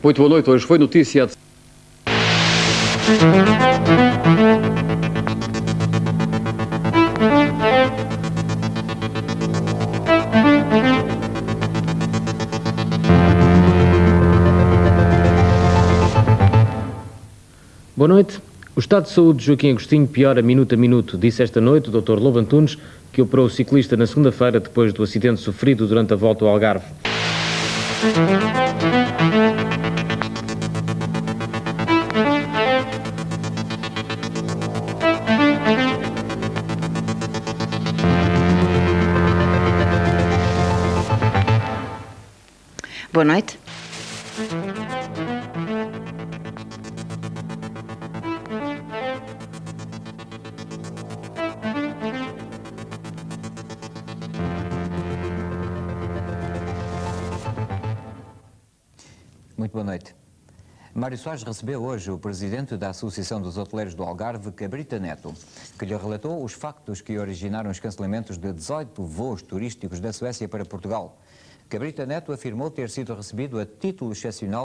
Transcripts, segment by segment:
Muito boa noite. Hoje foi notícia. Boa noite. O estado de saúde de Joaquim Agostinho piora minuto a minuto, disse esta noite o Dr. Lobo Antunes, que operou o ciclista na segunda-feira depois do acidente sofrido durante a volta ao Algarve. Boa noite. Muito boa noite. Mário Soares recebeu hoje o presidente da Associação dos Hoteleiros do Algarve, Cabrita Neto, que lhe relatou os factos que originaram os cancelamentos de 18 voos turísticos da Suécia para Portugal. Cabrita Neto afirmou ter sido recebido a título excepcional.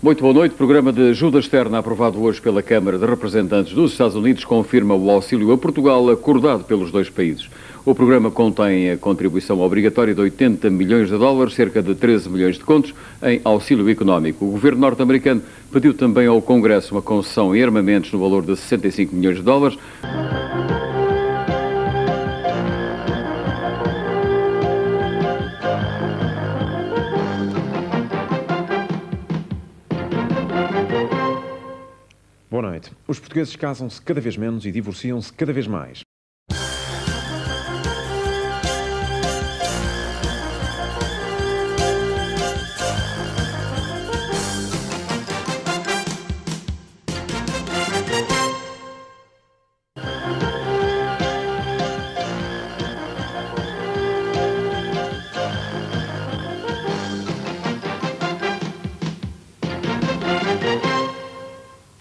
Muito boa noite. O programa de Judas Stern, aprovado hoje pela Câmara de Representantes dos Estados Unidos, confirma o auxílio a Portugal acordado pelos dois países. O programa contém a contribuição obrigatória de 80 milhões de dólares, cerca de 13 milhões de contos, em auxílio económico. O governo norte-americano pediu também ao Congresso uma concessão em armamentos no valor de 65 milhões de dólares. Boa noite. Os portugueses casam-se cada vez menos e divorciam-se cada vez mais.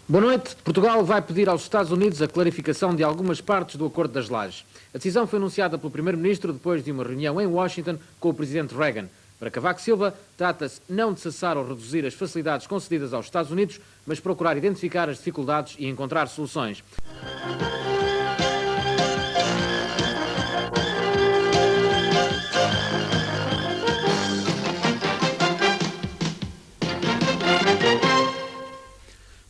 Boa noite. Portugal vai pedir aos Estados Unidos a clarificação de algumas partes do Acordo das Lajes. A decisão foi anunciada pelo Primeiro-Ministro depois de uma reunião em Washington com o Presidente Reagan. Para Cavaco Silva, trata-se não de cessar ou reduzir as facilidades concedidas aos Estados Unidos, mas procurar identificar as dificuldades e encontrar soluções.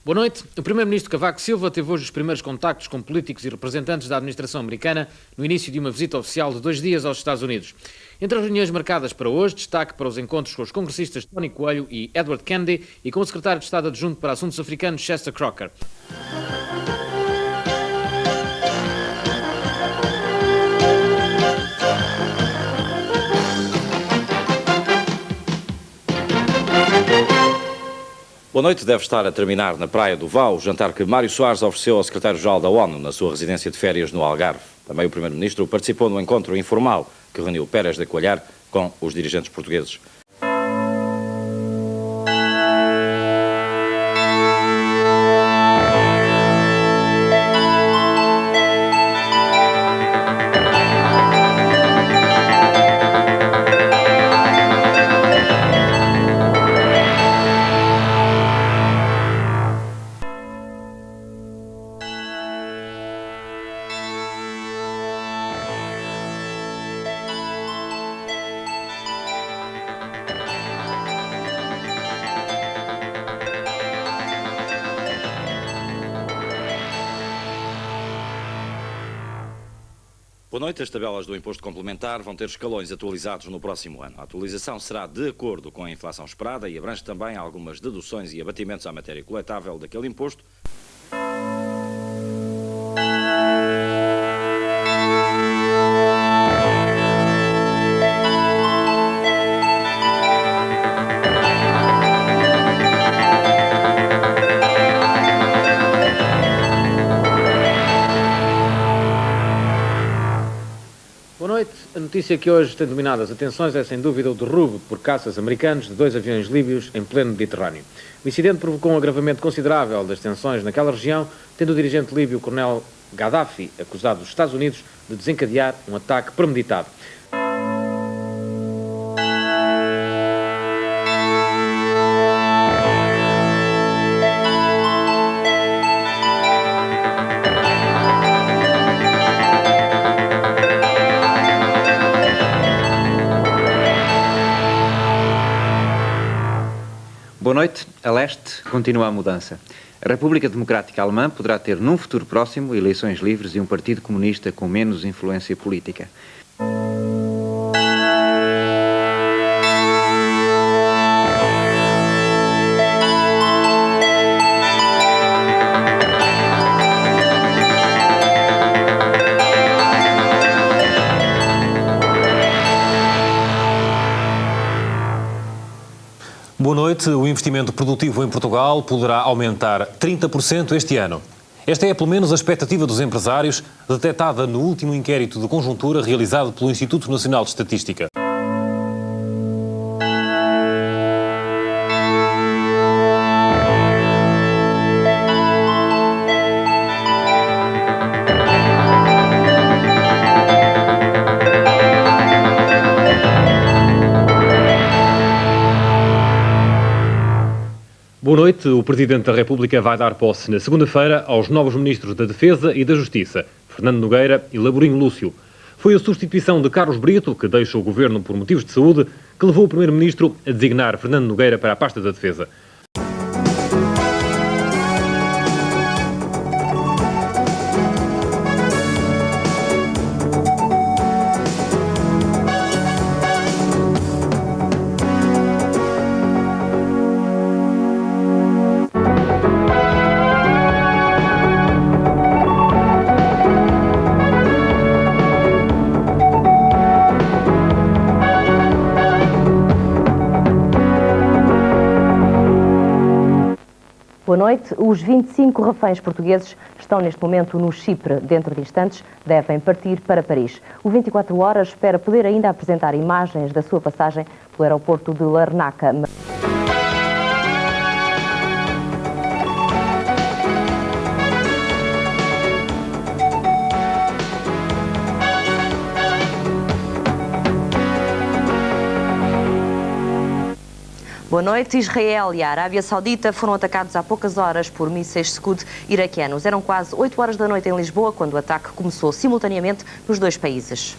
Boa noite. O Primeiro-Ministro Cavaco Silva teve hoje os primeiros contactos com políticos e representantes da administração americana no início de uma visita oficial de 2 dias aos Estados Unidos. Entre as reuniões marcadas para hoje, destaque para os encontros com os congressistas Tony Coelho e Edward Kennedy e com o secretário de Estado adjunto para Assuntos Africanos, Chester Crocker. Boa noite. Deve estar a terminar na Praia do Vau o jantar que Mário Soares ofereceu ao secretário-geral da ONU na sua residência de férias no Algarve. Também o primeiro-ministro participou no encontro informal que reuniu Pérez de Coelhar com os dirigentes portugueses. Boa noite. As tabelas do imposto complementar vão ter escalões atualizados no próximo ano. A atualização será de acordo com a inflação esperada e abrange também algumas deduções e abatimentos à matéria coletável daquele imposto. Boa noite. A notícia que hoje tem dominado as atenções é, sem dúvida, o derrubo por caças americanos de 2 aviões líbios em pleno Mediterrâneo. O incidente provocou um agravamento considerável das tensões naquela região, tendo o dirigente líbio, o coronel Gaddafi, acusado dos Estados Unidos de desencadear um ataque premeditado. Boa noite. A leste continua a mudança. A República Democrática Alemã poderá ter num futuro próximo eleições livres e um partido comunista com menos influência política. Boa noite. O investimento produtivo em Portugal poderá aumentar 30% este ano. Esta é, pelo menos, a expectativa dos empresários, detectada no último inquérito de conjuntura realizado pelo Instituto Nacional de Estatística. Boa noite. O Presidente da República vai dar posse na segunda-feira aos novos Ministros da Defesa e da Justiça, Fernando Nogueira e Laborinho Lúcio. Foi a substituição de Carlos Brito, que deixa o Governo por motivos de saúde, que levou o Primeiro-Ministro a designar Fernando Nogueira para a pasta da Defesa. Boa noite. Os 25 reféns portugueses estão neste momento no Chipre. Dentro de instantes devem partir para Paris. O 24 Horas espera poder ainda apresentar imagens da sua passagem pelo aeroporto de Larnaca. Boa noite. Israel e a Arábia Saudita foram atacados há poucas horas por mísseis Scud iraquianos. Eram quase 8 horas da noite em Lisboa quando o ataque começou simultaneamente nos dois países.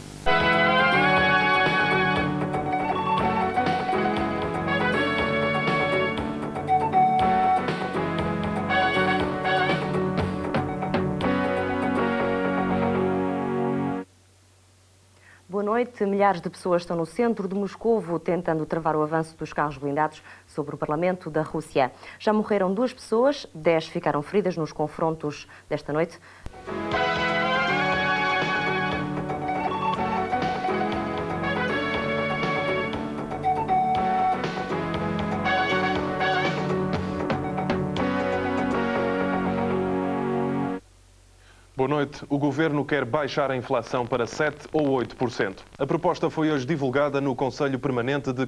Boa noite. noite. Milhares de pessoas estão no centro de Moscovo tentando travar o avanço dos carros blindados sobre o Parlamento da Rússia. Já morreram 2 pessoas, 10 ficaram feridas nos confrontos desta noite. Boa noite. O Governo quer baixar a inflação para 7% ou 8%. A proposta foi hoje divulgada no Conselho Permanente de...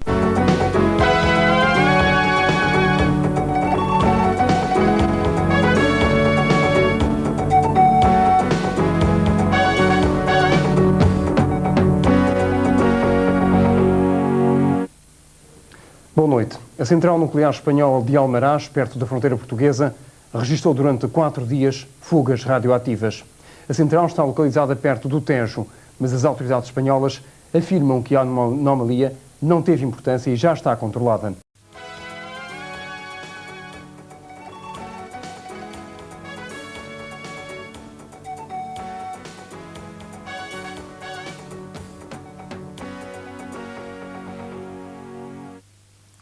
Boa noite. A central nuclear espanhola de Almaraz, perto da fronteira portuguesa, registrou durante 4 dias fugas radioativas. A central está localizada perto do Tejo, mas as autoridades espanholas afirmam que a anomalia não teve importância e já está controlada.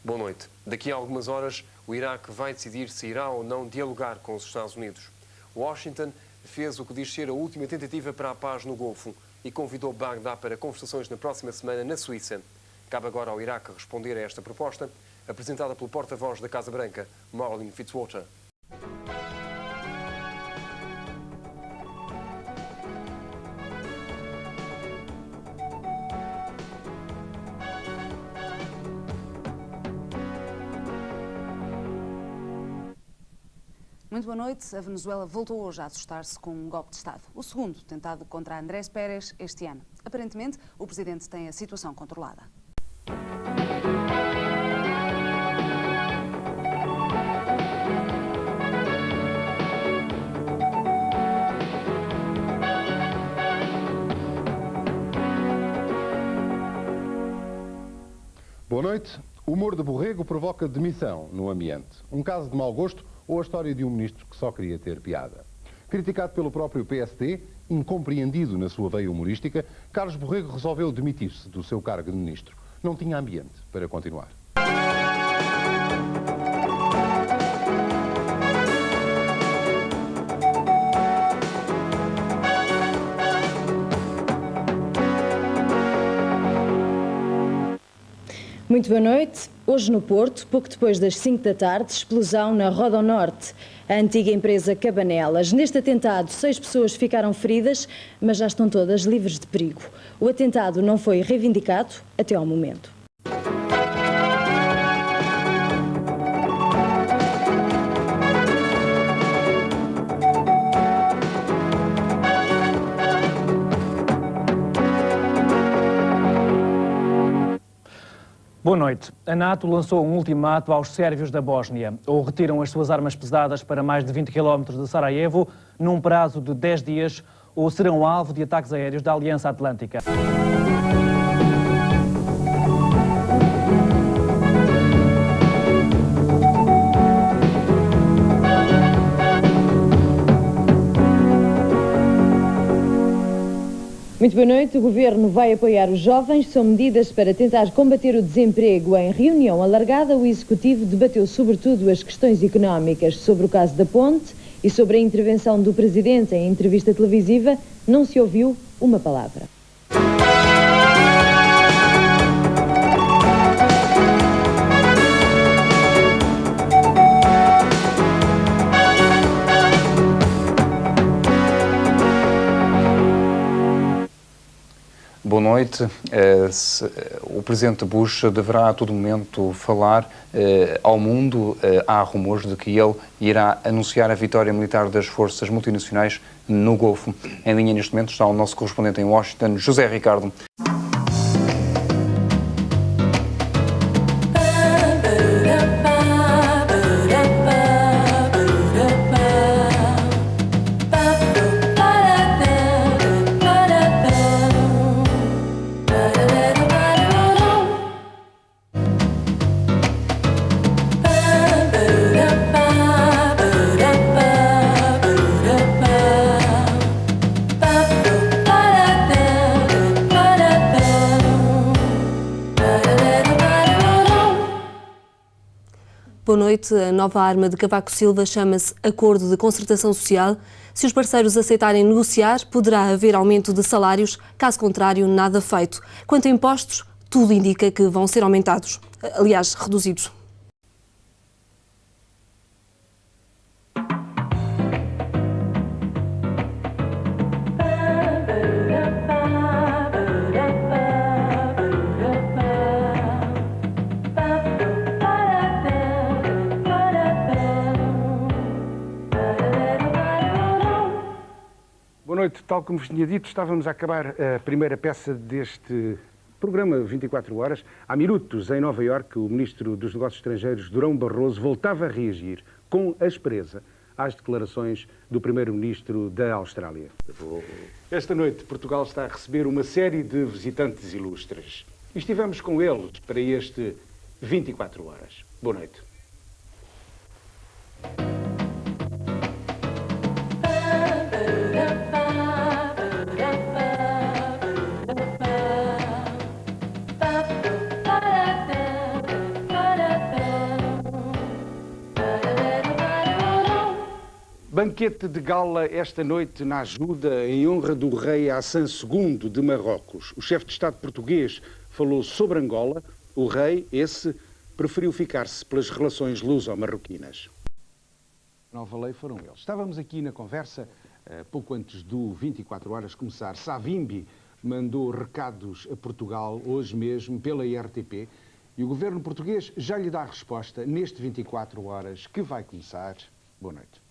Boa noite. Daqui a algumas horas, o Iraque vai decidir se irá ou não dialogar com os Estados Unidos. Washington fez o que diz ser a última tentativa para a paz no Golfo e convidou Bagdá para conversações na próxima semana na Suíça. Cabe agora ao Iraque responder a esta proposta, apresentada pelo porta-voz da Casa Branca, Marlene Fitzwater. Muito boa noite. A Venezuela voltou hoje a assustar-se com um golpe de Estado. O segundo, tentado contra Andrés Pérez este ano. Aparentemente, o presidente tem a situação controlada. Boa noite. Humor de borrego provoca demissão no ambiente. Um caso de mau gosto ou a história de um ministro que só queria ter piada. Criticado pelo próprio PSD, incompreendido na sua veia humorística, Carlos Borrego resolveu demitir-se do seu cargo de ministro. Não tinha ambiente para continuar. Muito boa noite. Hoje no Porto, pouco depois das 5 da tarde, explosão na Rodonorte, a antiga empresa Cabanelas. Neste atentado, 6 pessoas ficaram feridas, mas já estão todas livres de perigo. O atentado não foi reivindicado até ao momento. Boa noite. A NATO lançou um ultimato aos sérvios da Bósnia. Ou retiram as suas armas pesadas para mais de 20 km de Sarajevo, num prazo de 10 dias, ou serão alvo de ataques aéreos da Aliança Atlântica. Muito boa noite. O Governo vai apoiar os jovens. São medidas para tentar combater o desemprego. Em reunião alargada, o Executivo debateu sobretudo as questões económicas. Sobre o caso da ponte e sobre a intervenção do Presidente em entrevista televisiva, não se ouviu uma palavra. Boa noite. O Presidente Bush deverá a todo momento falar ao mundo. Há rumores de que ele irá anunciar a vitória militar das forças multinacionais no Golfo. Em linha neste momento está o nosso correspondente em Washington, José Ricardo. Boa noite. A nova arma de Cavaco Silva chama-se Acordo de Concertação Social. Se os parceiros aceitarem negociar, poderá haver aumento de salários, caso contrário, nada feito. Quanto a impostos, tudo indica que vão ser aumentados, aliás, reduzidos. Boa noite. Tal como vos tinha dito, estávamos a acabar a primeira peça deste programa 24 horas. Há minutos, em Nova Iorque, o Ministro dos Negócios Estrangeiros, Durão Barroso, voltava a reagir com aspereza às declarações do Primeiro-Ministro da Austrália. Esta noite, Portugal está a receber uma série de visitantes ilustres. E estivemos com eles para este 24 horas. Boa noite. Banquete de gala esta noite na Ajuda, em honra do rei Hassan II de Marrocos. O chefe de Estado português falou sobre Angola. O rei, esse, preferiu ficar-se pelas relações luso-marroquinas. Nova lei foram eles. Estávamos aqui na conversa, pouco antes do 24 horas começar. Savimbi mandou recados a Portugal, hoje mesmo, pela IRTP, e o governo português já lhe dá a resposta neste 24 horas que vai começar. Boa noite.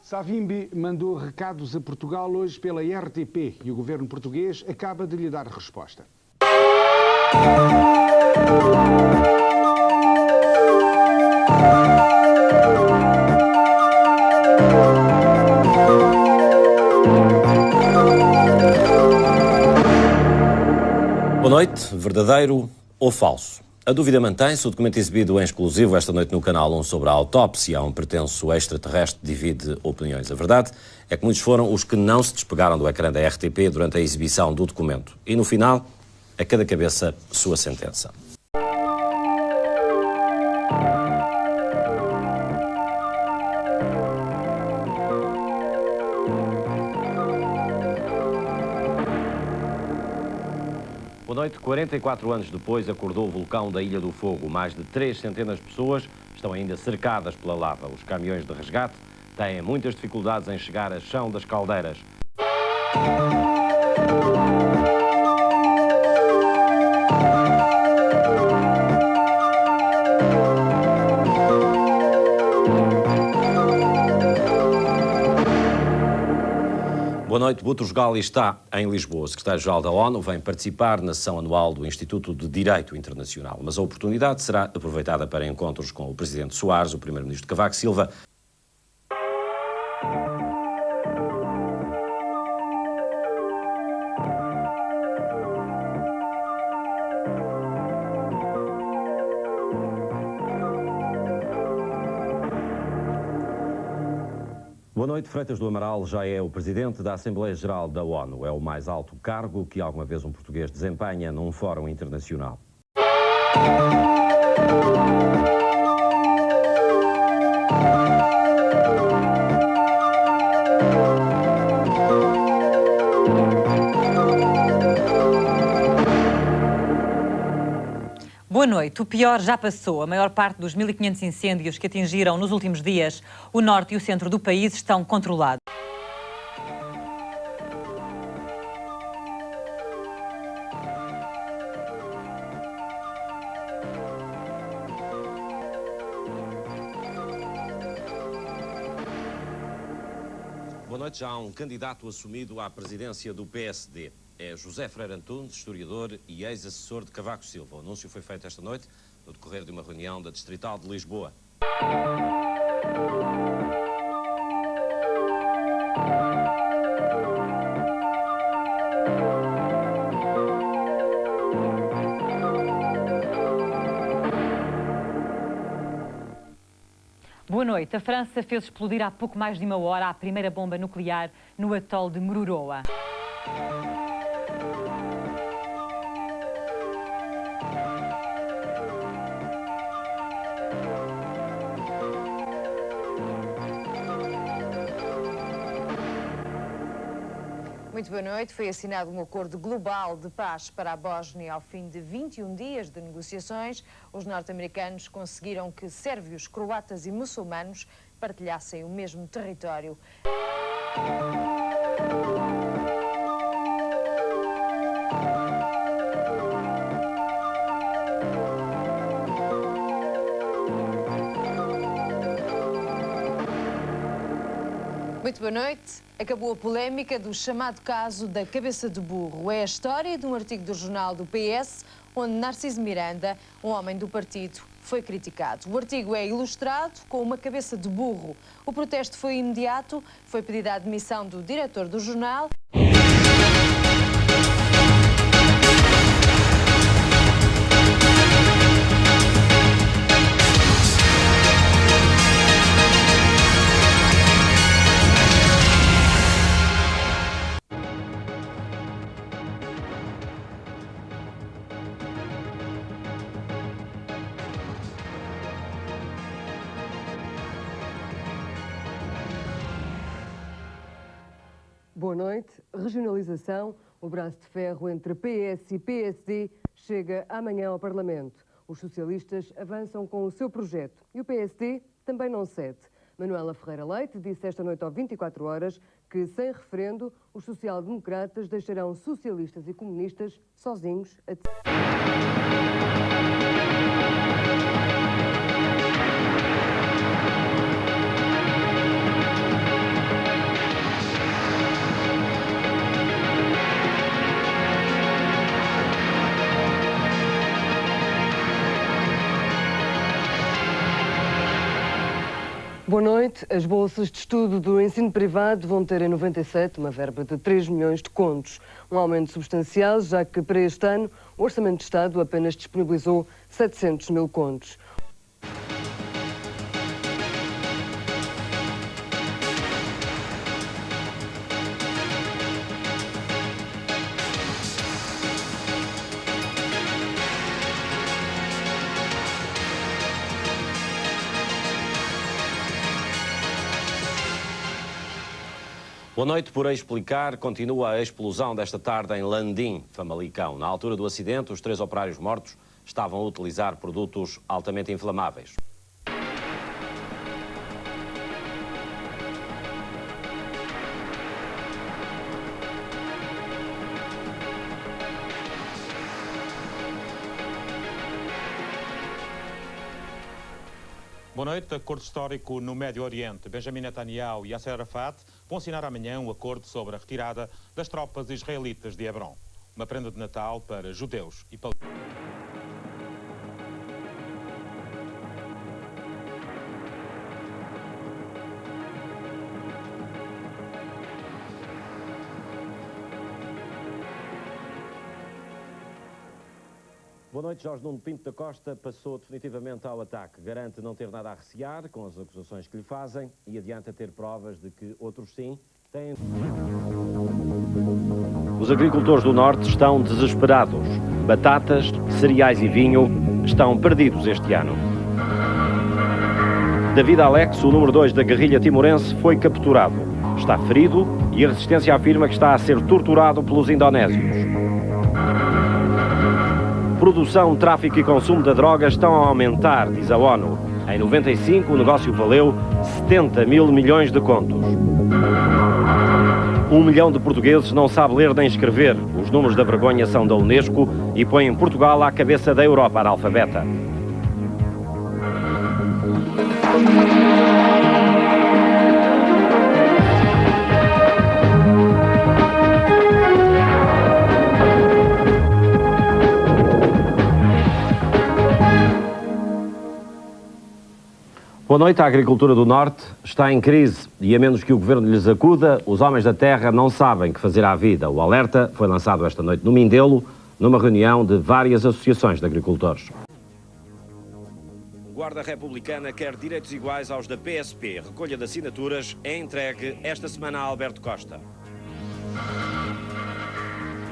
Savimbi mandou recados a Portugal hoje pela RTP e o governo português acaba de lhe dar resposta. Boa noite. Verdadeiro ou falso? A dúvida mantém-se. O documento exibido em exclusivo esta noite no Canal 1 sobre a autópsia a um pretenso extraterrestre divide opiniões. A verdade é que muitos foram os que não se despegaram do ecrã da RTP durante a exibição do documento. E no final, a cada cabeça, sua sentença. Boa noite. 44 anos depois acordou o vulcão da Ilha do Fogo. Mais de 3 centenas de pessoas estão ainda cercadas pela lava. Os caminhões de resgate têm muitas dificuldades em chegar a chão das caldeiras. Boa noite. Boutros Ghali está em Lisboa. O secretário-geral da ONU vem participar na sessão anual do Instituto de Direito Internacional. Mas a oportunidade será aproveitada para encontros com o presidente Soares, o primeiro-ministro Cavaco Silva. Boa noite. Freitas do Amaral já é o presidente da Assembleia Geral da ONU. É o mais alto cargo que alguma vez um português desempenha num fórum internacional. Boa noite. O pior já passou. A maior parte dos 1.500 incêndios que atingiram nos últimos dias o norte e o centro do país estão controlados. Boa noite. Já há um candidato assumido à presidência do PSD. É José Freire Antunes, historiador e ex-assessor de Cavaco Silva. O anúncio foi feito esta noite no decorrer de uma reunião da Distrital de Lisboa. noite. A França fez explodir há pouco mais de uma hora a primeira bomba nuclear no atol de Mururoa. Muito boa noite. Foi assinado um acordo global de paz para a Bósnia ao fim de 21 dias de negociações. Os norte-americanos conseguiram que sérvios, croatas e muçulmanos partilhassem o mesmo território. Muito boa noite. Acabou a polémica do chamado caso da cabeça de burro. É a história de um artigo do jornal do PS, onde Narciso Miranda, um homem do partido, foi criticado. O artigo é ilustrado com uma cabeça de burro. O protesto foi imediato, foi pedida a admissão do diretor do jornal. Boa noite. Regionalização, o braço de ferro entre PS e PSD chega amanhã ao Parlamento. Os socialistas avançam com o seu projeto e o PSD também não cede. Manuela Ferreira Leite disse esta noite ao 24 horas que, sem referendo, os social-democratas deixarão socialistas e comunistas sozinhos a Boa noite. As bolsas de estudo do ensino privado vão ter em 97 uma verba de 3 milhões de contos. Um aumento substancial, já que para este ano o Orçamento de Estado apenas disponibilizou 700 mil contos. Boa noite. Por explicar, continua a explosão desta tarde em Landim, Famalicão. Na altura do acidente, os 3 operários mortos estavam a utilizar produtos altamente inflamáveis. Boa noite. Acordo histórico no Médio Oriente. Benjamin Netanyahu e Yasser Arafat vão assinar amanhã um acordo sobre a retirada das tropas israelitas de Hebron. Uma prenda de Natal para judeus e palestinos. Boa noite. Jorge Nuno Pinto da Costa passou definitivamente ao ataque. Garante não ter nada a recear com as acusações que lhe fazem e adianta ter provas de que outros sim têm... Os agricultores do Norte estão desesperados. Batatas, cereais e vinho estão perdidos este ano. David Alex, o número 2 da guerrilha timorense, foi capturado. Está ferido e a resistência afirma que está a ser torturado pelos indonésios. Produção, tráfico e consumo da droga estão a aumentar, diz a ONU. Em 95, o negócio valeu 70 mil milhões de contos. 1 milhão de portugueses não sabe ler nem escrever. Os números da vergonha são da Unesco e põem Portugal à cabeça da Europa analfabeta. Boa noite. A agricultura do Norte está em crise e, a menos que o Governo lhes acuda, os homens da terra não sabem que fazer à vida. O alerta foi lançado esta noite no Mindelo, numa reunião de várias associações de agricultores. Guarda Republicana quer direitos iguais aos da PSP. Recolha de assinaturas é entregue esta semana a Alberto Costa.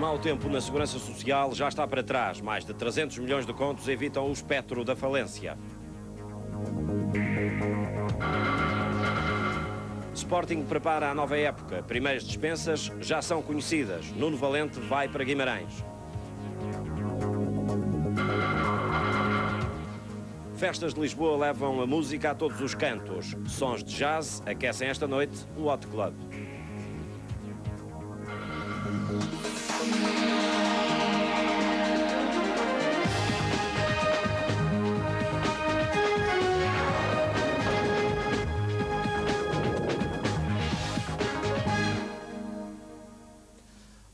Mau tempo na Segurança Social já está para trás. Mais de 300 milhões de contos evitam o espectro da falência. Sporting prepara a nova época. Primeiras dispensas já são conhecidas. Nuno Valente vai para Guimarães. Festas de Lisboa levam a música a todos os cantos. Sons de jazz aquecem esta noite o Hot Club.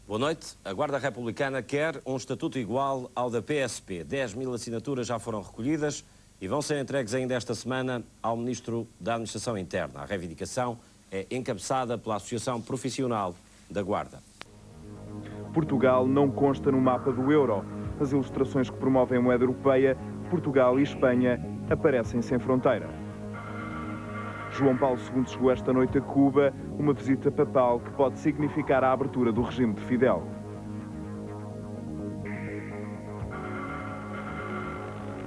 Boa noite. A Guarda Republicana quer um estatuto igual ao da PSP. 10 mil assinaturas já foram recolhidas e vão ser entregues ainda esta semana ao Ministro da Administração Interna. A reivindicação é encabeçada pela Associação Profissional da Guarda. Portugal não consta no mapa do euro. As ilustrações que promovem a moeda europeia, Portugal e Espanha aparecem sem fronteira. João Paulo II chegou esta noite a Cuba, uma visita papal que pode significar a abertura do regime de Fidel.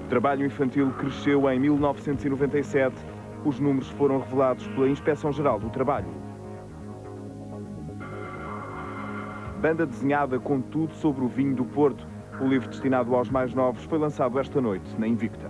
O trabalho infantil cresceu em 1997. Os números foram revelados pela Inspeção-Geral do Trabalho. Banda desenhada com tudo sobre o vinho do Porto. O livro destinado aos mais novos foi lançado esta noite na Invicta.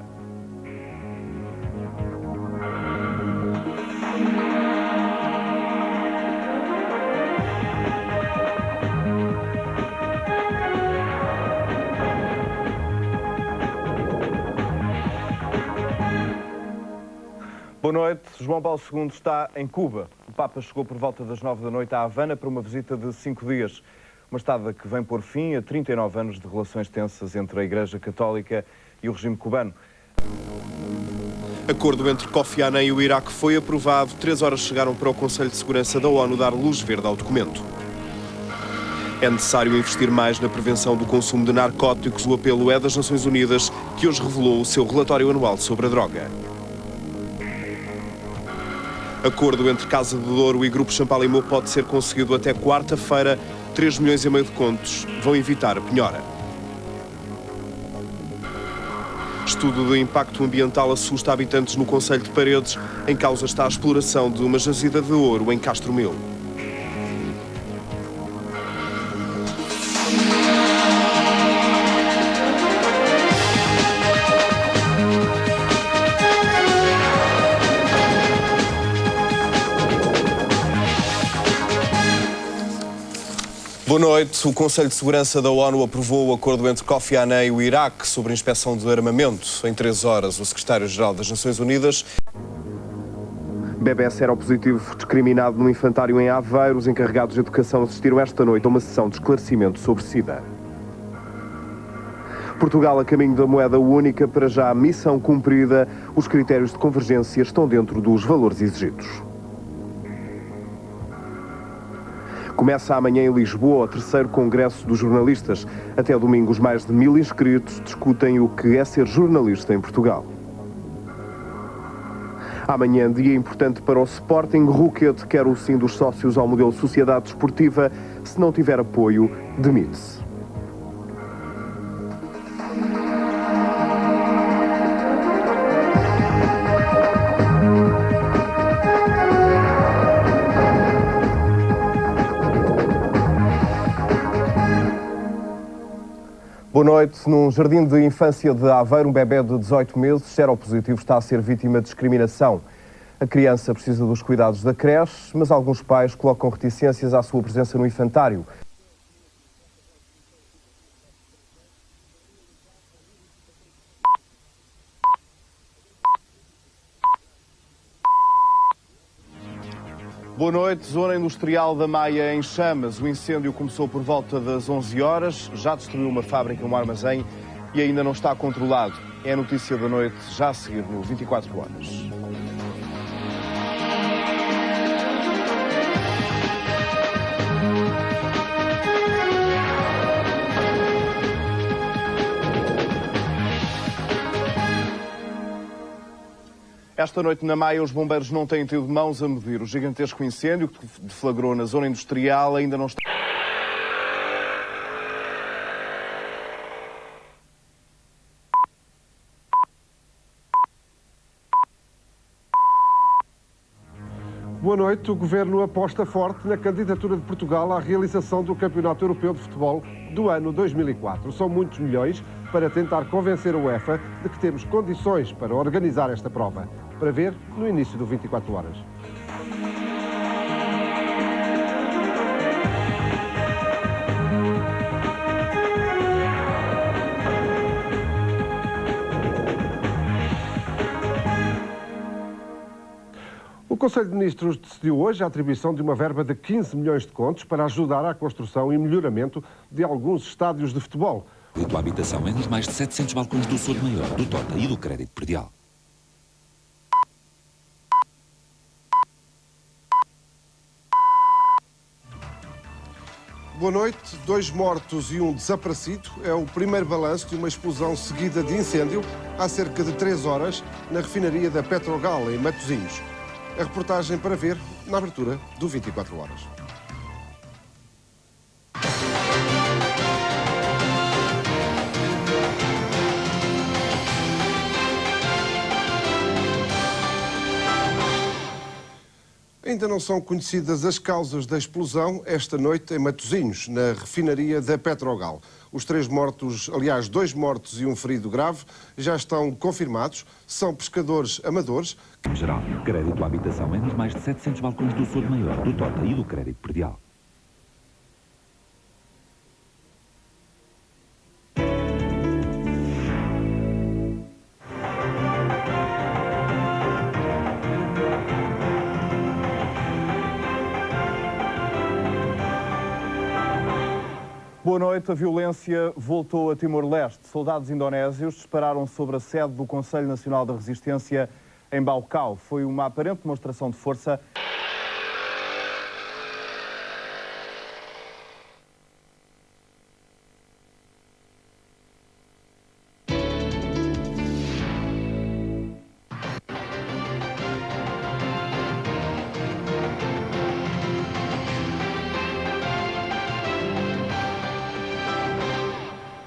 Boa noite. João Paulo II está em Cuba. O Papa chegou por volta das 9 da noite a Havana para uma visita de 5 dias. Uma estada que vem pôr fim a 39 anos de relações tensas entre a Igreja Católica e o regime cubano. Acordo entre Kofi Annan e o Iraque foi aprovado. 3 horas chegaram para o Conselho de Segurança da ONU dar luz verde ao documento. É necessário investir mais na prevenção do consumo de narcóticos. O apelo é das Nações Unidas, que hoje revelou o seu relatório anual sobre a droga. Acordo entre Casa de Douro e Grupo Champalimau pode ser conseguido até quarta-feira. 3,5 milhões de contos vão evitar a penhora. Estudo de impacto ambiental assusta habitantes no concelho de Paredes. Em causa está a exploração de uma jazida de ouro em Castro Mil. Boa noite. O Conselho de Segurança da ONU aprovou o acordo entre Kofi Annan e o Iraque sobre a inspeção de armamento. Em 3 horas, o secretário-geral das Nações Unidas... Bebé seropositivo discriminado no infantário em Aveiro. Os encarregados de educação assistiram esta noite a uma sessão de esclarecimento sobre SIDA. Portugal a caminho da moeda única, para já a missão cumprida. Os critérios de convergência estão dentro dos valores exigidos. Começa amanhã em Lisboa o 3º Congresso dos Jornalistas. Até domingo, os mais de 1000 inscritos discutem o que é ser jornalista em Portugal. Amanhã, dia importante para o Sporting. Roquete quer o sim dos sócios ao modelo sociedade desportiva. Se não tiver apoio, demite-se. Boa noite. Num jardim de infância de Aveiro, um bebé de 18 meses, seropositivo, está a ser vítima de discriminação. A criança precisa dos cuidados da creche, mas alguns pais colocam reticências à sua presença no infantário. Boa noite. Zona Industrial da Maia em chamas. O incêndio começou por volta das 11 horas, já destruiu uma fábrica, um armazém e ainda não está controlado. É a notícia da noite, já a seguir no 24 horas. Esta noite na Maia, os bombeiros não têm tido mãos a medir. O gigantesco incêndio que deflagrou na zona industrial ainda não está... Boa noite. O Governo aposta forte na candidatura de Portugal à realização do Campeonato Europeu de Futebol do ano 2004. São muitos milhões para tentar convencer a UEFA de que temos condições para organizar esta prova. Para ver no início do 24 horas. O Conselho de Ministros decidiu hoje a atribuição de uma verba de 15 milhões de contos para ajudar à construção e melhoramento de alguns estádios de futebol. A tua habitação é nos mais de 700 balcões do Sul Maior, do Tota e do Crédito Predial. Boa noite. 2 mortos e 1 desaparecido é o primeiro balanço de uma explosão seguida de incêndio há cerca de 3 horas na refinaria da Petrogal, em Matosinhos. A reportagem para ver na abertura do 24 horas. Ainda não são conhecidas as causas da explosão esta noite em Matosinhos, na refinaria da Petrogal. Os 3 mortos, aliás, 2 mortos e 1 ferido grave, já estão confirmados. São pescadores amadores. Em geral, crédito à habitação é nos mais de 700 balcões do Sul Maior, do Tota e do Crédito Predial. Boa noite. A violência voltou a Timor-Leste. Soldados indonésios dispararam sobre a sede do Conselho Nacional da Resistência em Baucau. Foi uma aparente demonstração de força.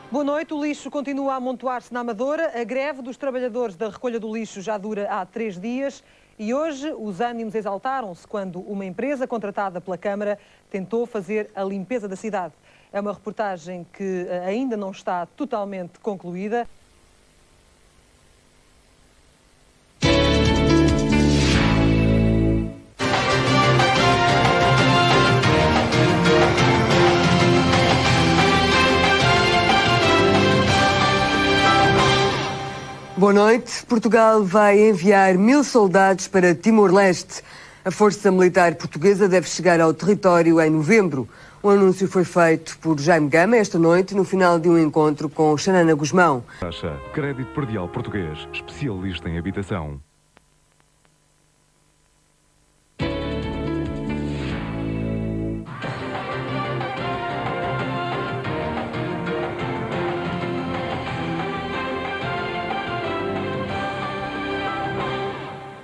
Boa noite. O lixo continua a amontoar-se na Amadora. A greve dos trabalhadores da recolha do lixo já dura há 3 dias e hoje os ânimos exaltaram-se quando uma empresa contratada pela Câmara tentou fazer a limpeza da cidade. É uma reportagem que ainda não está totalmente concluída. Boa noite. Portugal vai enviar 1000 soldados para Timor-Leste. A Força Militar Portuguesa deve chegar ao território em novembro. O anúncio foi feito por Jaime Gama esta noite, no final de um encontro com Xanana Guzmão. Taxa Crédito Predial Português, especialista em habitação.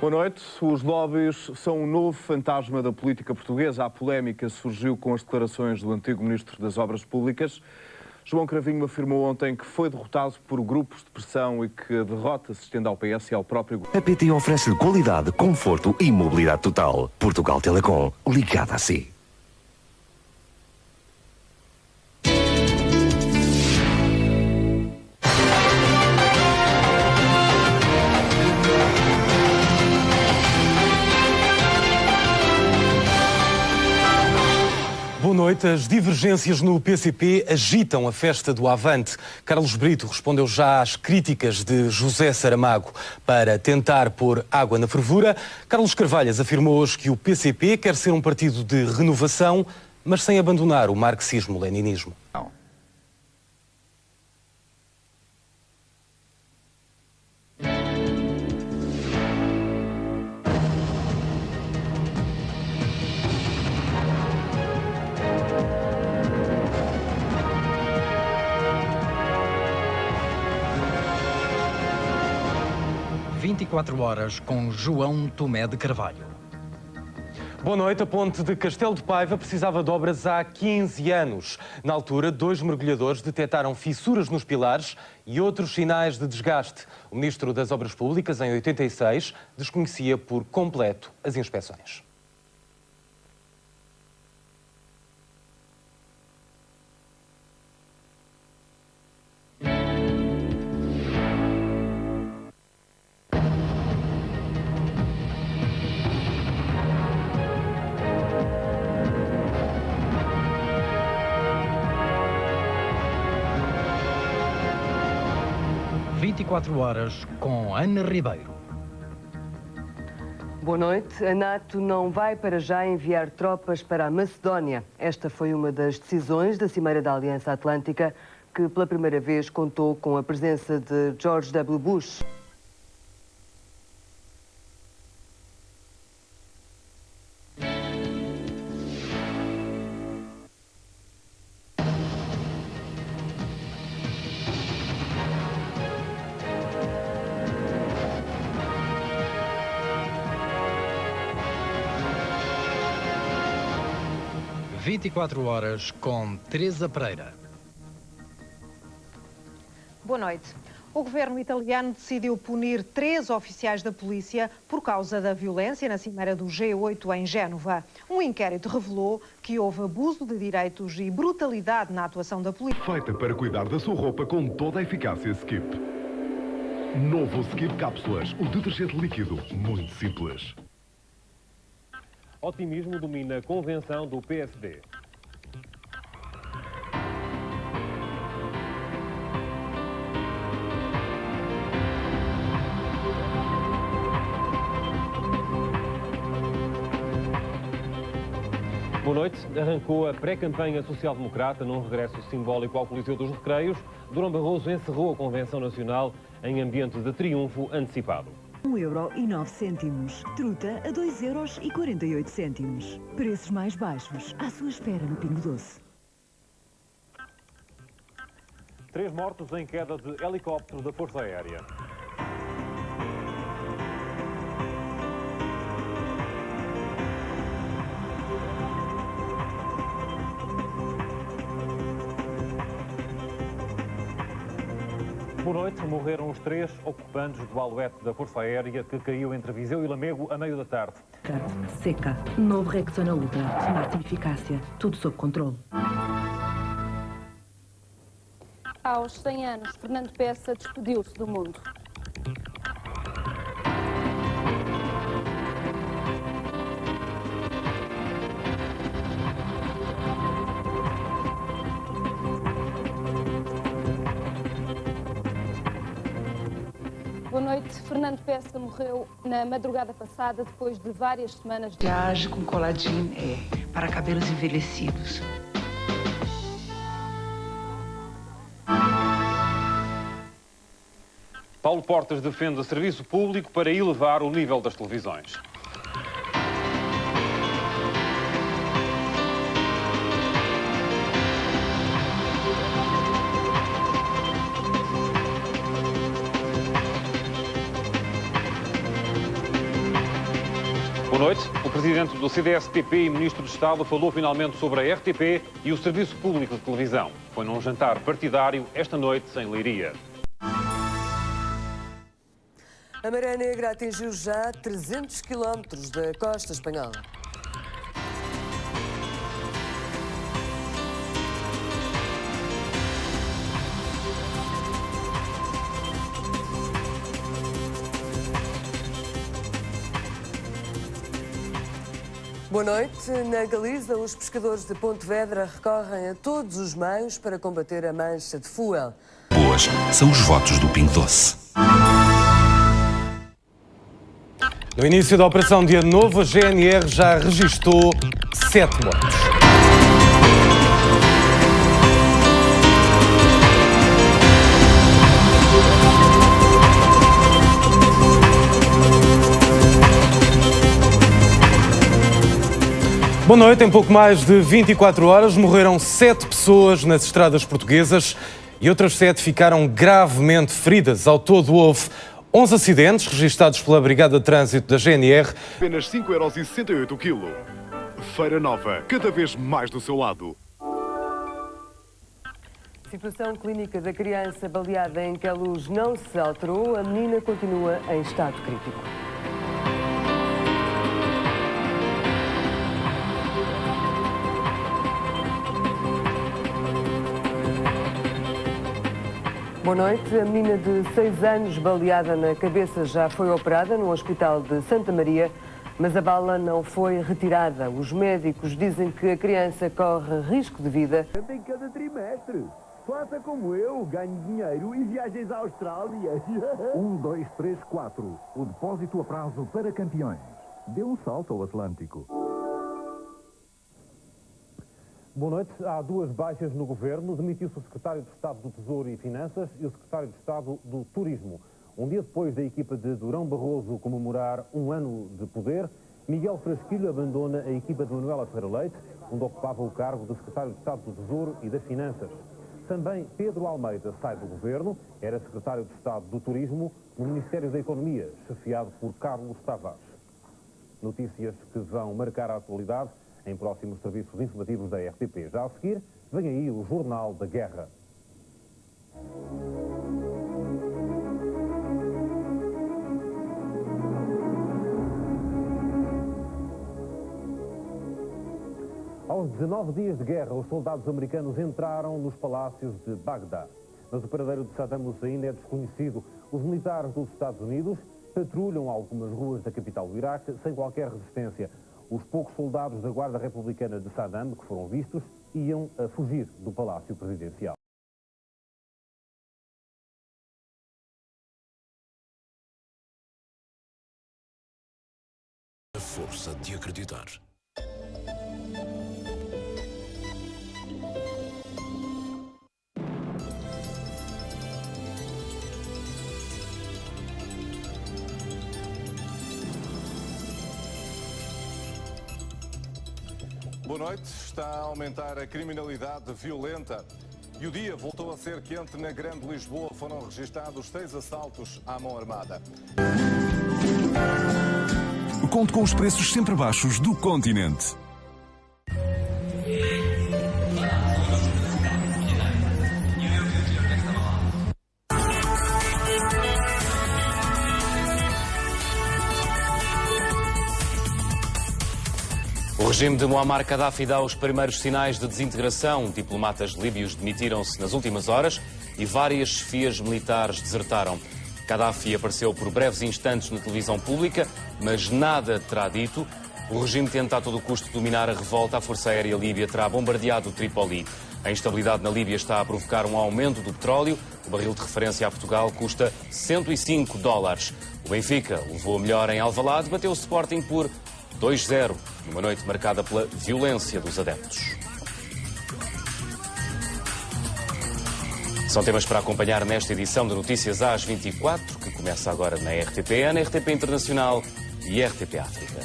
Boa noite. Os lobbies são um novo fantasma da política portuguesa. A polémica surgiu com as declarações do antigo Ministro das Obras Públicas. João Cravinho afirmou ontem que foi derrotado por grupos de pressão e que a derrota se estende ao PS e ao próprio governo. A PT oferece-lhe qualidade, conforto e mobilidade total. Portugal Telecom, ligada a si. Boa noite. As divergências no PCP agitam a festa do Avante. Carlos Brito respondeu já às críticas de José Saramago para tentar pôr água na fervura. Carlos Carvalhas afirmou hoje que o PCP quer ser um partido de renovação, mas sem abandonar o marxismo-leninismo. 24 horas com João Tomé de Carvalho. Boa noite. A ponte de Castelo de Paiva precisava de obras há 15 anos. Na altura, 2 mergulhadores detectaram fissuras nos pilares e outros sinais de desgaste. O Ministro das Obras Públicas, em 86, desconhecia por completo as inspeções. Horas com Ana Ribeiro. Boa noite. A NATO não vai para já enviar tropas para a Macedónia. Esta foi uma das decisões da Cimeira da Aliança Atlântica, que pela primeira vez contou com a presença de George W. Bush. Horas com Teresa Pereira. Boa noite. O governo italiano decidiu punir 3 oficiais da polícia por causa da violência na cimeira do G8 em Génova. Um inquérito revelou que houve abuso de direitos e brutalidade na atuação da polícia. Feita para cuidar da sua roupa com toda a eficácia Skip. Novo Skip Cápsulas, o detergente líquido, muito simples. Otimismo domina a convenção do PSD. Boa noite. Arrancou a pré-campanha social-democrata num regresso simbólico ao Coliseu dos Recreios. Durão Barroso encerrou a Convenção Nacional em ambiente de triunfo antecipado. €1,09. Truta a €2,48. Preços mais baixos à sua espera no Pingo Doce. 3 mortos em queda de helicóptero da Força Aérea. Boa noite. Morreram os 3 ocupantes do Alouette da Força Aérea que caiu entre Viseu e Lamego a meio da tarde. Seca. Novo Rexona Ultra. Máxima eficácia. Tudo sob controle. Aos 100 anos, Fernando Peça despediu-se do mundo. Boa noite. Fernando Peça morreu na madrugada passada, depois de várias semanas de... Age com coladinho para cabelos envelhecidos. Paulo Portas defende serviço público para elevar o nível das televisões. Boa noite. O presidente do CDS-PP e ministro de Estado falou finalmente sobre a RTP e o serviço público de televisão. Foi num jantar partidário esta noite em Leiria. A maré negra atingiu já 300 quilómetros da costa espanhola. Boa noite. Na Galiza, os pescadores de Pontevedra recorrem a todos os meios para combater a mancha de fuel. Boas são os votos do Pingo Doce. No início da operação de Ano Novo, a GNR já registou 7 mortos. Boa noite. Em pouco mais de 24 horas morreram 7 pessoas nas estradas portuguesas e outras 7 ficaram gravemente feridas. Ao todo houve 11 acidentes registados pela Brigada de Trânsito da GNR. Apenas 5,68 € o quilo. Feira Nova, cada vez mais do seu lado. Situação clínica da criança baleada em Queluz não se alterou. A menina continua em estado crítico. Boa noite. A menina de 6 anos baleada na cabeça já foi operada no Hospital de Santa Maria, mas a bala não foi retirada. Os médicos dizem que a criança corre risco de vida. Em cada trimestre. Faça como eu, ganhe dinheiro e viagens à Austrália. 1, 2, 3, 4. O depósito a prazo para campeões. Dê um salto ao Atlântico. Boa noite. Há 2 baixas no Governo. Demitiu-se o Secretário de Estado do Tesouro e Finanças e o Secretário de Estado do Turismo. Um dia depois da equipa de Durão Barroso comemorar 1 ano de poder, Miguel Frasquilho abandona a equipa de Manuela Ferreira Leite, onde ocupava o cargo de Secretário de Estado do Tesouro e das Finanças. Também Pedro Almeida sai do Governo, era Secretário de Estado do Turismo no Ministério da Economia, chefiado por Carlos Tavares. Notícias que vão marcar a atualidade em próximos serviços informativos da RTP. Já a seguir, vem aí o Jornal da Guerra. Aos 19 dias de guerra, os soldados americanos entraram nos palácios de Bagdá. Mas o paradeiro de Saddam Hussein é desconhecido. Os militares dos Estados Unidos patrulham algumas ruas da capital do Iraque sem qualquer resistência. Os poucos soldados da Guarda Republicana de Saddam que foram vistos iam a fugir do Palácio Presidencial. A força de acreditar. Boa noite. Está a aumentar a criminalidade violenta e o dia voltou a ser quente na Grande Lisboa. Foram registados 6 assaltos à mão armada. Conte com os preços sempre baixos do continente. O regime de Muammar Gaddafi dá os primeiros sinais de desintegração. Diplomatas líbios demitiram-se nas últimas horas e várias chefias militares desertaram. Gaddafi apareceu por breves instantes na televisão pública, mas nada terá dito. O regime tenta a todo custo dominar a revolta. A Força Aérea Líbia terá bombardeado Trípoli. A instabilidade na Líbia está a provocar um aumento do petróleo. O barril de referência a Portugal custa $105. O Benfica levou a melhor em Alvalade, bateu o Sporting por 2-0, numa noite marcada pela violência dos adeptos. São temas para acompanhar nesta edição de Notícias às 24, que começa agora na RTPN, RTP Internacional e RTP África.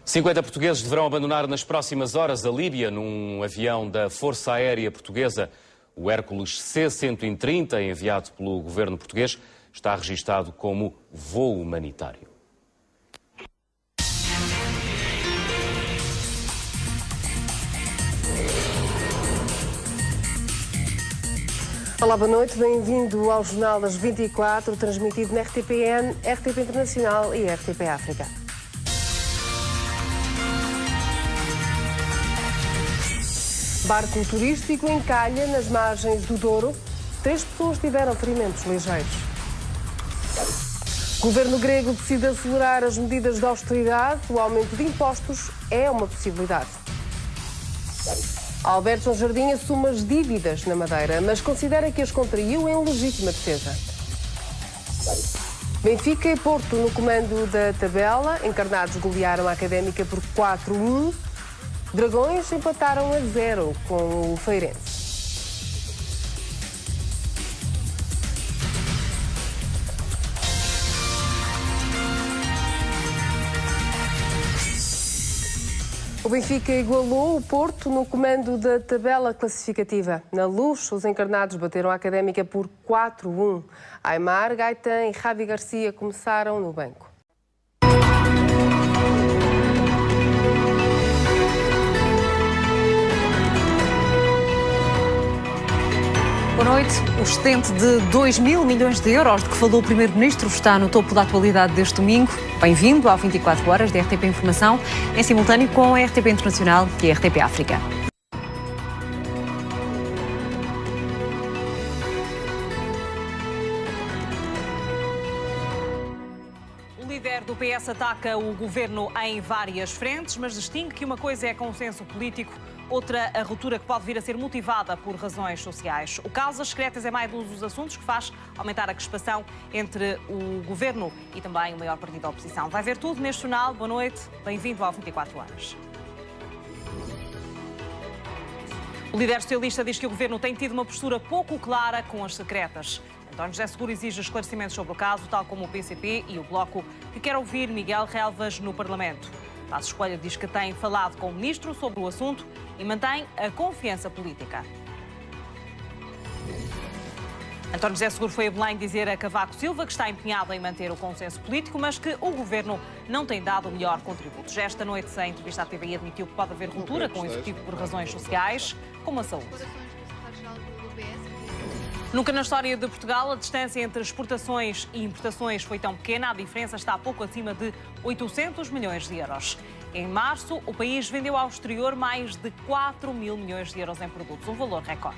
$50 portugueses deverão abandonar nas próximas horas a Líbia num avião da Força Aérea Portuguesa. O Hércules C-130, enviado pelo governo português, está registado como voo humanitário. Olá, boa noite. Bem-vindo ao Jornal das 24, transmitido na RTPN, RTP Internacional e RTP África. Barco turístico encalha nas margens do Douro. 3 pessoas tiveram ferimentos ligeiros. O governo grego decide acelerar as medidas de austeridade. O aumento de impostos é uma possibilidade. Alberto João Jardim assume as dívidas na Madeira, mas considera que as contraiu em legítima defesa. Benfica e Porto no comando da tabela. Encarnados golearam a Académica por 4-1. Dragões empataram a 0 com o Feirense. O Benfica igualou o Porto no comando da tabela classificativa. Na Luz, os encarnados bateram a Académica por 4-1. Aimar, Gaetan e Javi Garcia começaram no banco. Boa noite. O excedente de 2.000 milhões de euros de que falou o Primeiro-Ministro está no topo da atualidade deste domingo. Bem-vindo ao 24 horas da RTP Informação, em simultâneo com a RTP Internacional e a RTP África. O líder do PS ataca o governo em várias frentes, mas distingue que uma coisa é consenso político, outra a ruptura que pode vir a ser motivada por razões sociais. O caso das secretas é mais um dos assuntos que faz aumentar a crispação entre o governo e também o maior partido da oposição. Vai ver tudo neste jornal. Boa noite, bem-vindo ao 24 horas. O líder socialista diz que o governo tem tido uma postura pouco clara com as secretas. António José Seguro exige esclarecimentos sobre o caso, tal como o PCP e o Bloco, que quer ouvir Miguel Relvas no Parlamento. Passos Coelho diz que tem falado com o ministro sobre o assunto e mantém a confiança política. António José Seguro foi a Belém dizer a Cavaco Silva que está empenhado em manter o consenso político, mas que o governo não tem dado o melhor contributo. Já esta noite, em entrevista à TVI, admitiu que pode haver ruptura com o executivo por razões sociais, como a saúde. Nunca na história de Portugal a distância entre exportações e importações foi tão pequena. A diferença está pouco acima de 800 milhões de euros. Em março, o país vendeu ao exterior mais de 4.000 milhões de euros em produtos, um valor recorde.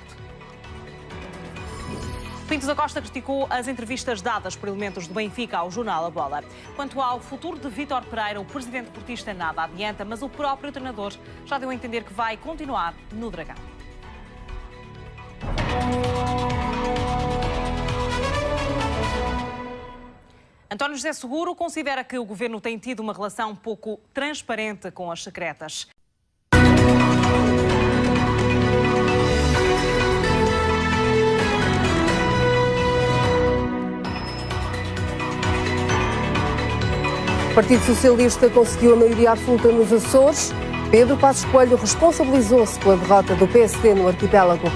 Pinto da Costa criticou as entrevistas dadas por elementos do Benfica ao jornal A Bola. Quanto ao futuro de Vítor Pereira, o presidente portista nada adianta, mas o próprio treinador já deu a entender que vai continuar no Dragão. António José Seguro considera que o governo tem tido uma relação pouco transparente com as secretas. O Partido Socialista conseguiu a maioria absoluta nos Açores. Pedro Passos Coelho responsabilizou-se pela derrota do PSD no arquipélago.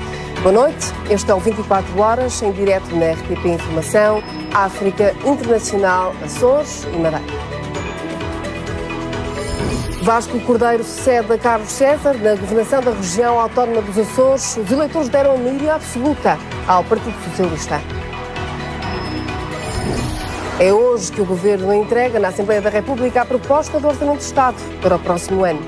Boa noite, este é o 24 horas, em direto na RTP Informação, África Internacional, Açores e Madeira. Vasco Cordeiro sucede a Carlos César na governação da região autónoma dos Açores. Os eleitores deram a maioria absoluta ao Partido Socialista. É hoje que o Governo entrega na Assembleia da República a proposta do Orçamento de Estado para o próximo ano.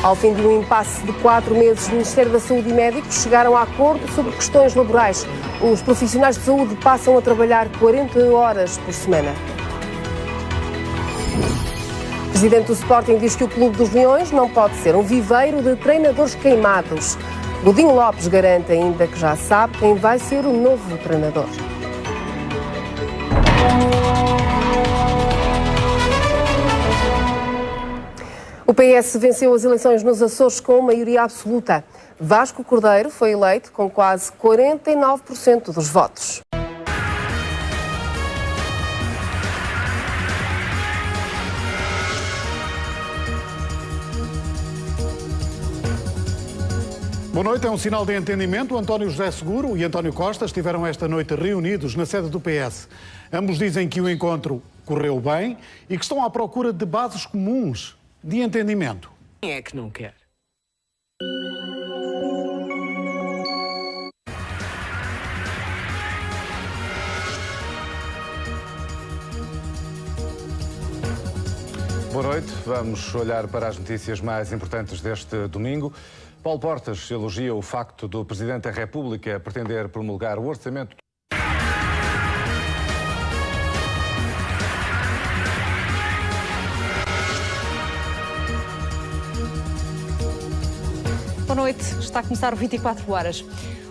Ao fim de um impasse de 4 meses, o Ministério da Saúde e médicos chegaram a acordo sobre questões laborais. Os profissionais de saúde passam a trabalhar 40 horas por semana. O presidente do Sporting diz que o Clube dos Leões não pode ser um viveiro de treinadores queimados. Godinho Lopes garante ainda que já sabe quem vai ser o novo treinador. O PS venceu as eleições nos Açores com maioria absoluta. Vasco Cordeiro foi eleito com quase 49% dos votos. Boa noite, é um sinal de entendimento. António José Seguro e António Costa estiveram esta noite reunidos na sede do PS. Ambos dizem que o encontro correu bem e que estão à procura de bases comuns de entendimento. Quem é que não quer? Boa noite, vamos olhar para as notícias mais importantes deste domingo. Paulo Portas elogia o facto do Presidente da República pretender promulgar o orçamento. Boa noite, está a começar o 24 horas.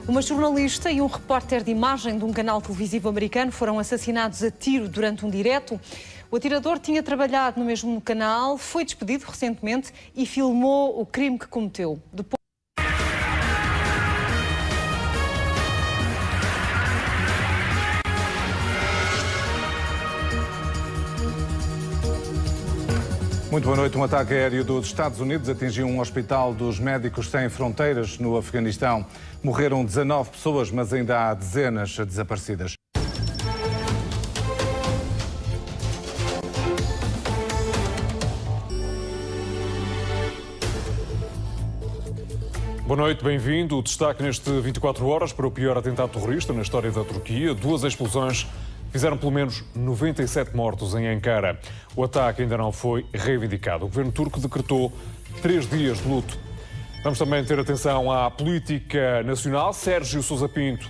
Uma jornalista e um repórter de imagem de um canal televisivo americano foram assassinados a tiro durante um direto. O atirador tinha trabalhado no mesmo canal, foi despedido recentemente e filmou o crime que cometeu. Depois... Muito boa noite. Um ataque aéreo dos Estados Unidos atingiu um hospital dos Médicos Sem Fronteiras no Afeganistão. Morreram 19 pessoas, mas ainda há dezenas desaparecidas. Boa noite, bem-vindo. O destaque neste 24 horas para o pior atentado terrorista na história da Turquia. 2 explosões fizeram pelo menos 97 mortos em Ankara. O ataque ainda não foi reivindicado. O governo turco decretou 3 dias de luto. Vamos também ter atenção à política nacional. Sérgio Sousa Pinto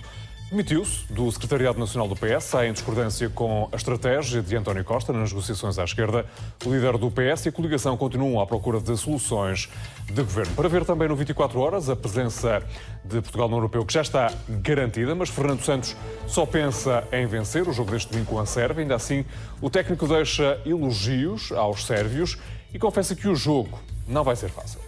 demitiu-se do Secretariado Nacional do PS, sai em discordância com a estratégia de António Costa nas negociações à esquerda. O líder do PS e a coligação continuam à procura de soluções de governo. Para ver também no 24 horas a presença de Portugal no Europeu, que já está garantida, mas Fernando Santos só pensa em vencer o jogo deste domingo com a Sérvia. Ainda assim, o técnico deixa elogios aos sérvios e confessa que o jogo não vai ser fácil.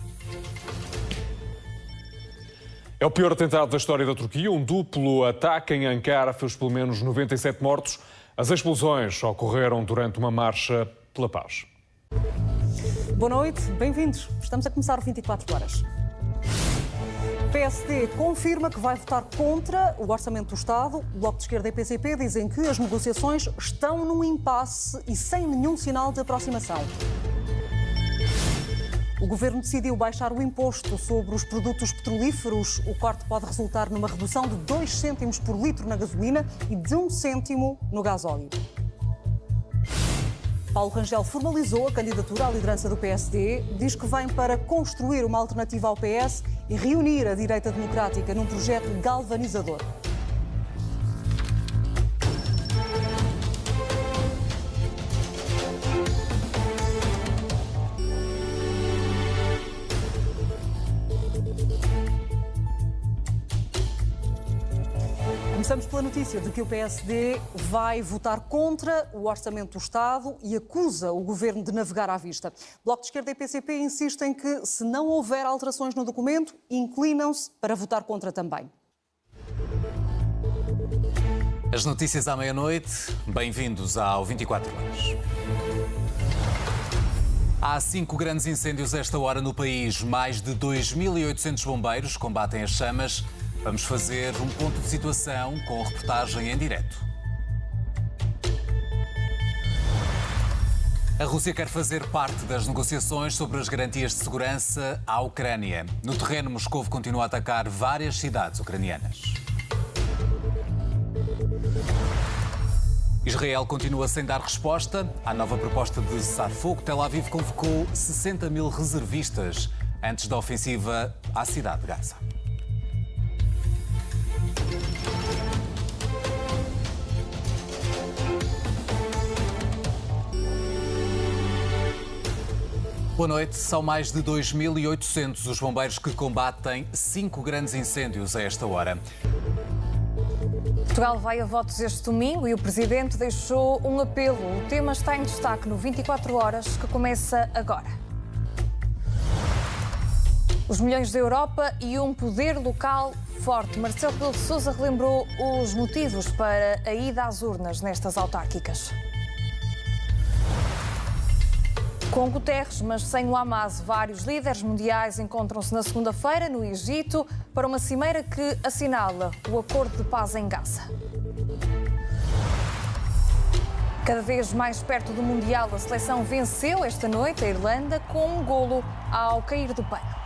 É o pior atentado da história da Turquia. Um duplo ataque em Ankara fez pelo menos 97 mortos. As explosões ocorreram durante uma marcha pela paz. Boa noite, bem-vindos. Estamos a começar o 24 horas. PSD confirma que vai votar contra o Orçamento do Estado. O Bloco de Esquerda e PCP dizem que as negociações estão num impasse e sem nenhum sinal de aproximação. O Governo decidiu baixar o imposto sobre os produtos petrolíferos. O corte pode resultar numa redução de 2 cêntimos por litro na gasolina e de 1 cêntimo no gasóleo. Paulo Rangel formalizou a candidatura à liderança do PSD, diz que vem para construir uma alternativa ao PS e reunir a direita democrática num projeto galvanizador. Começamos pela notícia de que o PSD vai votar contra o Orçamento do Estado e acusa o Governo de navegar à vista. Bloco de Esquerda e PCP insistem que, se não houver alterações no documento, inclinam-se para votar contra também. As notícias à meia-noite. Bem-vindos ao 24 horas. Há 5 grandes incêndios esta hora no país. Mais de 2.800 bombeiros combatem as chamas. Vamos fazer um ponto de situação com reportagem em direto. A Rússia quer fazer parte das negociações sobre as garantias de segurança à Ucrânia. No terreno, Moscou continua a atacar várias cidades ucranianas. Israel continua sem dar resposta à nova proposta de cessar-fogo. Tel Aviv convocou 60.000 reservistas antes da ofensiva à cidade de Gaza. Boa noite. São mais de 2.800 os bombeiros que combatem 5 grandes incêndios a esta hora. Portugal vai a votos este domingo e o Presidente deixou um apelo. O tema está em destaque no 24 horas, que começa agora. Os milhões da Europa e um poder local forte. Marcelo Rebelo de Sousa relembrou os motivos para a ida às urnas nestas autárquicas. Com Guterres, mas sem o Hamas, vários líderes mundiais encontram-se na segunda-feira no Egito para uma cimeira que assinala o acordo de paz em Gaza. Cada vez mais perto do Mundial, a seleção venceu esta noite a Irlanda com um golo ao cair do pano.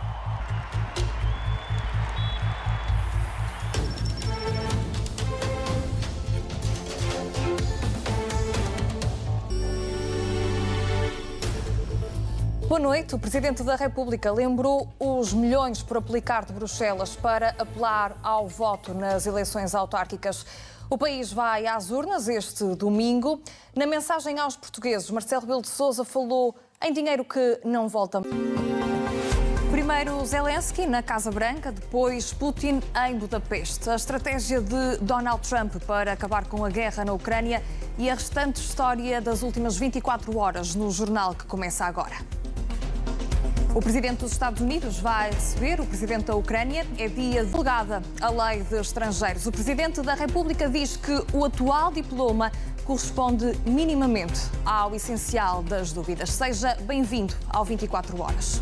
Boa noite. O Presidente da República lembrou os milhões por aplicar de Bruxelas para apelar ao voto nas eleições autárquicas. O país vai às urnas este domingo. Na mensagem aos portugueses, Marcelo Rebelo de Sousa falou em dinheiro que não volta. Primeiro Zelensky na Casa Branca, depois Putin em Budapeste. A estratégia de Donald Trump para acabar com a guerra na Ucrânia e a restante história das últimas 24 horas no jornal que começa agora. O Presidente dos Estados Unidos vai receber o Presidente da Ucrânia. É dia delegada a lei de estrangeiros. O Presidente da República diz que o atual diploma corresponde minimamente ao essencial das dúvidas. Seja bem-vindo ao 24 Horas.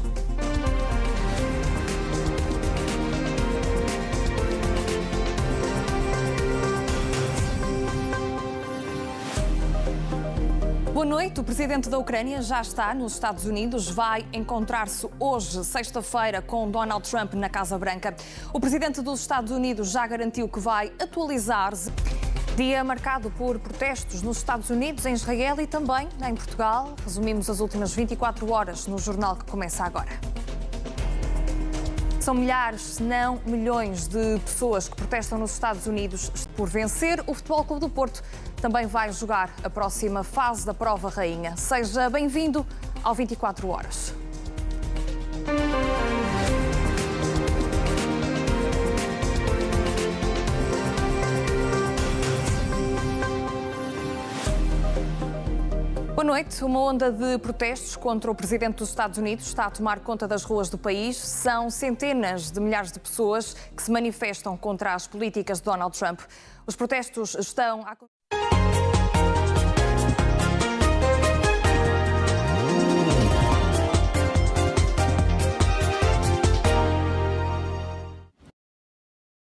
Boa noite. O presidente da Ucrânia já está nos Estados Unidos. Vai encontrar-se hoje, sexta-feira, com Donald Trump na Casa Branca. O presidente dos Estados Unidos já garantiu que vai atualizar-se. Dia marcado por protestos nos Estados Unidos, em Israel e também em Portugal. Resumimos as últimas 24 horas no jornal que começa agora. São milhares, se não milhões de pessoas que protestam nos Estados Unidos por vencer. O Futebol Clube do Porto também vai jogar a próxima fase da Prova Rainha. Seja bem-vindo ao 24 Horas. Boa noite. Uma onda de protestos contra o presidente dos Estados Unidos está a tomar conta das ruas do país. São centenas de milhares de pessoas que se manifestam contra as políticas de Donald Trump. Os protestos estão a